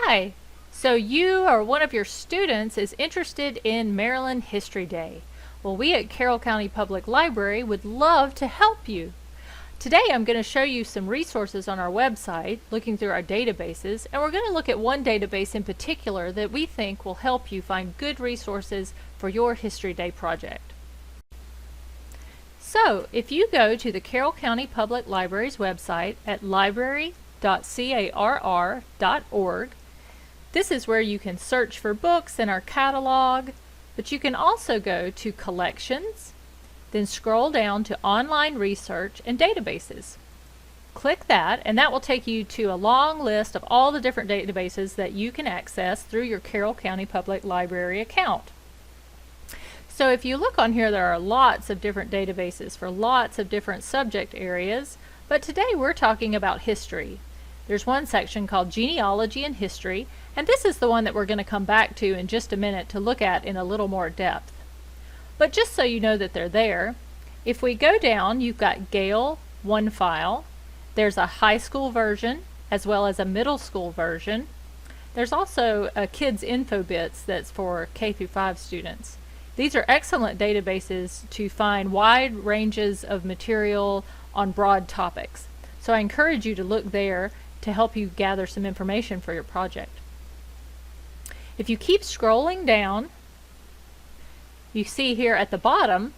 Hi! So you or one of your students is interested in Maryland History Day. Well, we at Carroll County Public Library would love to help you. Today I'm going to show you some resources on our website, looking through our databases, and we're going to look at one database in particular that we think will help you find good resources for your History Day project. So, if you go to the Carroll County Public Library's website at library.carr.org, this is where you can search for books in our catalog, but you can also go to Collections, then scroll down to Online Research and Databases. Click that, and that will take you to a long list of all the different databases that you can access through your Carroll County Public Library account. So if you look on here, there are lots of different databases for lots of different subject areas, but today we're talking about history. There's one section called Genealogy and History, and this is the one that we're going to come back to in just a minute to look at in a little more depth. But just so you know that they're there, if we go down, you've got Gale One File. There's a high school version as well as a middle school version. There's also a Kids Info Bits that's for K through 5 students. These are excellent databases to find wide ranges of material on broad topics. So I encourage you to look there to help you gather some information for your project. If you keep scrolling down, you see here at the bottom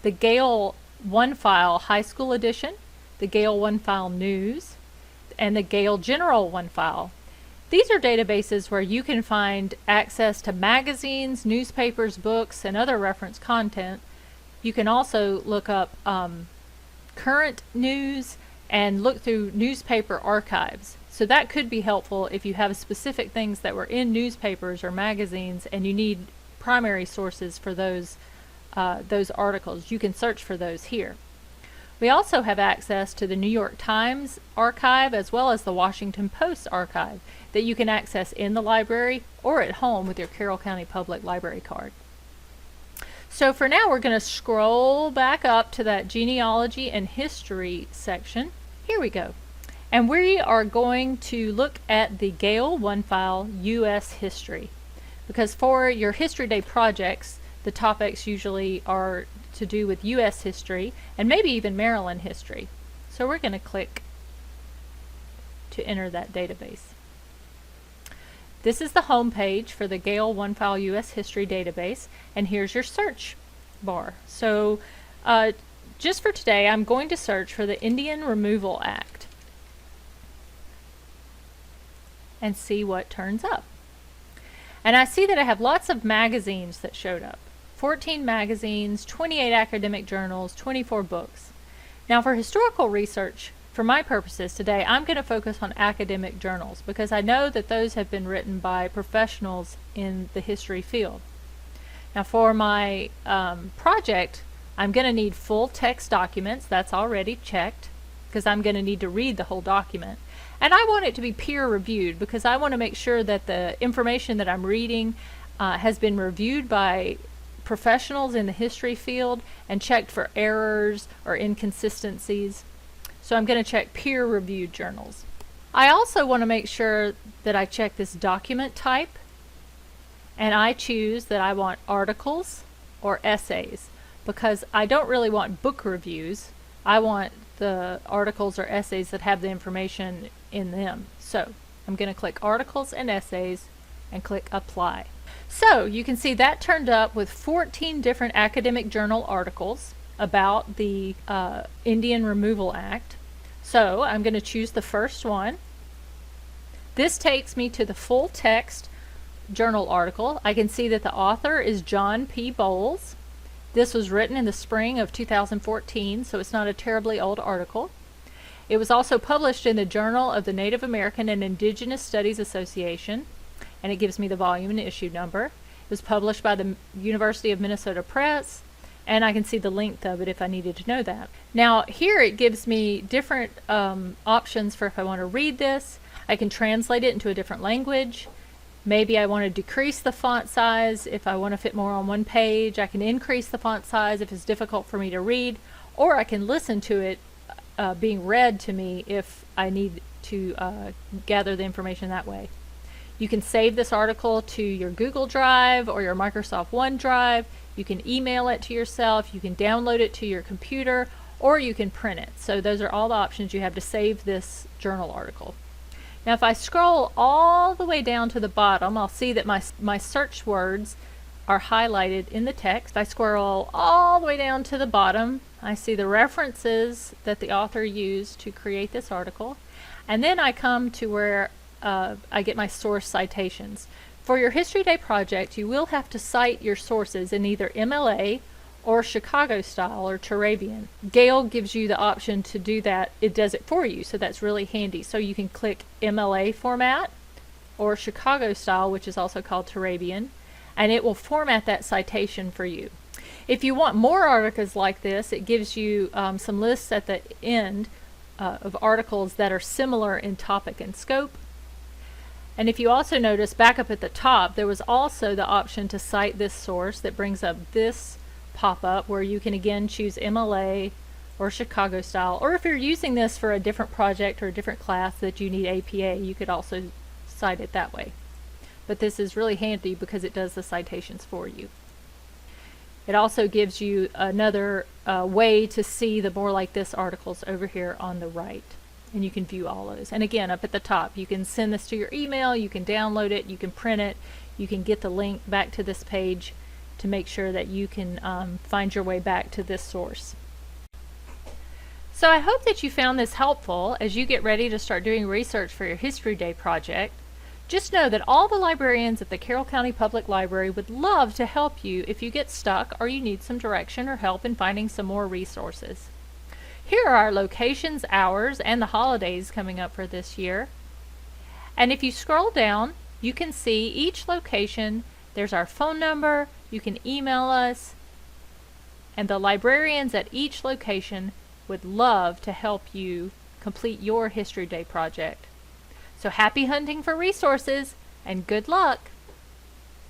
the Gale One File High School Edition, the Gale One File News, and the Gale General One File. These are databases where you can find access to magazines, newspapers, books, and other reference content. You can also look up current news and look through newspaper archives. So that could be helpful if you have specific things that were in newspapers or magazines and you need primary sources for those articles. You can search for those here. We also have access to the New York Times archive as well as the Washington Post archive that you can access in the library or at home with your Carroll County Public Library card. So for now we're going to scroll back up to that Genealogy and History section. Here we go. And we are going to look at the Gale One File U.S. History, because for your History Day projects the topics usually are to do with U.S. history and maybe even Maryland history. So we're going to click to enter that database. This is the home page for the Gale One File U.S. History database, and here's your search bar. So just for today I'm going to search for the Indian Removal Act and see what turns up. And I see that I have lots of magazines that showed up. 14 magazines, 28 academic journals, 24 books. Now for historical research, for my purposes today, I'm going to focus on academic journals because I know that those have been written by professionals in the history field. Now for my project, I'm going to need full text documents. That's already checked because I'm going to need to read the whole document. And I want it to be peer reviewed because I want to make sure that the information that I'm reading has been reviewed by professionals in the history field and checked for errors or inconsistencies. So I'm going to check peer-reviewed journals. I also want to make sure that I check this document type, and I choose that I want articles or essays because I don't really want book reviews. I want the articles or essays that have the information in them. So I'm going to click Articles and Essays and click Apply. So you can see that turned up with 14 different academic journal articles about the Indian Removal Act. So I'm going to choose the first one. This takes me to the full text journal article. I can see that the author is John P. Bowles. This was written in the spring of 2014, so it's not a terribly old article. It was also published in the Journal of the Native American and Indigenous Studies Association, and it gives me the volume and issue number. It was published by the University of Minnesota Press, and I can see the length of it if I needed to know that. Now here it gives me different options for if I want to read this. I can translate it into a different language. Maybe I want to decrease the font size if I want to fit more on one page. I can increase the font size if it's difficult for me to read, or I can listen to it being read to me if I need to gather the information that way. You can save this article to your Google Drive or your Microsoft OneDrive. You can email it to yourself. You can download it to your computer, or you can print it. So those are all the options you have to save this journal article. Now if I scroll all the way down to the bottom, I'll see that my search words are highlighted in the text. If I scroll all the way down to the bottom, I see the references that the author used to create this article. And then I come to where I get my source citations. For your History Day project, you will have to cite your sources in either MLA or Chicago style or Turabian. Gale gives you the option to do that. It does it for you, so that's really handy. So you can click MLA format or Chicago style, which is also called Turabian, and it will format that citation for you. If you want more articles like this, it gives you some lists at the end of articles that are similar in topic and scope. And if you also notice back up at the top, there was also the option to cite this source that brings up this pop-up where you can again choose MLA or Chicago style, or if you're using this for a different project or a different class that you need APA, you could also cite it that way. But this is really handy because it does the citations for you. It also gives you another way to see the more like this articles over here on the right, and you can view all those. And again, up at the top, you can send this to your email, you can download it, you can print it, you can get the link back to this page to make sure that you can find your way back to this source. So I hope that you found this helpful as you get ready to start doing research for your History Day project. Just know that all the librarians at the Carroll County Public Library would love to help you if you get stuck or you need some direction or help in finding some more resources. Here are our locations, hours, and the holidays coming up for this year. And if you scroll down, you can see each location. There's our phone number, you can email us, and the librarians at each location would love to help you complete your History Day project. So happy hunting for resources and good luck!